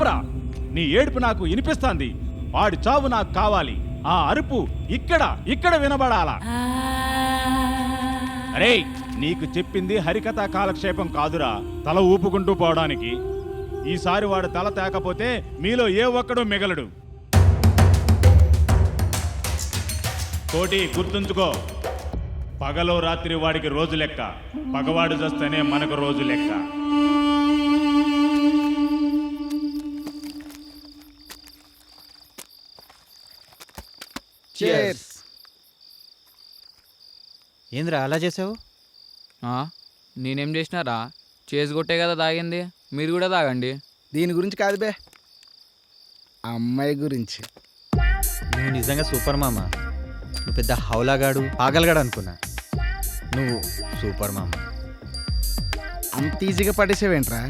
ఆపరా, నీ ఏడుపు నాకు వినిపిస్తాంది. వాడి చావు నాకు కావాలి. ఆ అరుపు ఇక్కడ వినబడాలా. అరే, నీకు చెప్పింది హరికథా కాలక్షేపం కాదురా, తల ఊపుకుంటూ పోవడానికి. ఈసారి వాడు తల తేకపోతే మీలో ఏ ఒక్కడూ మిగలడు. కోటి, గుర్తుంచుకో, పగలో రాత్రి వాడికి రోజు లెక్క, పగవాడు చేస్తేనే మనకు రోజు లెక్క. ఏంద్రా అలా చేసావు? నేనేం చేసినారా? చేసుకొట్టే కదా తాగింది, మీరు కూడా తాగండి. దీని గురించి కాదు బే, అమ్మాయి గురించి. నువ్వు నిజంగా సూపర్ మామ. నువ్వు పెద్ద హౌలాగాడు, పాగలగాడు అనుకున్నా. నువ్వు సూపర్ మామ. అంత ఈజీగా పడేసేవేంట్రా?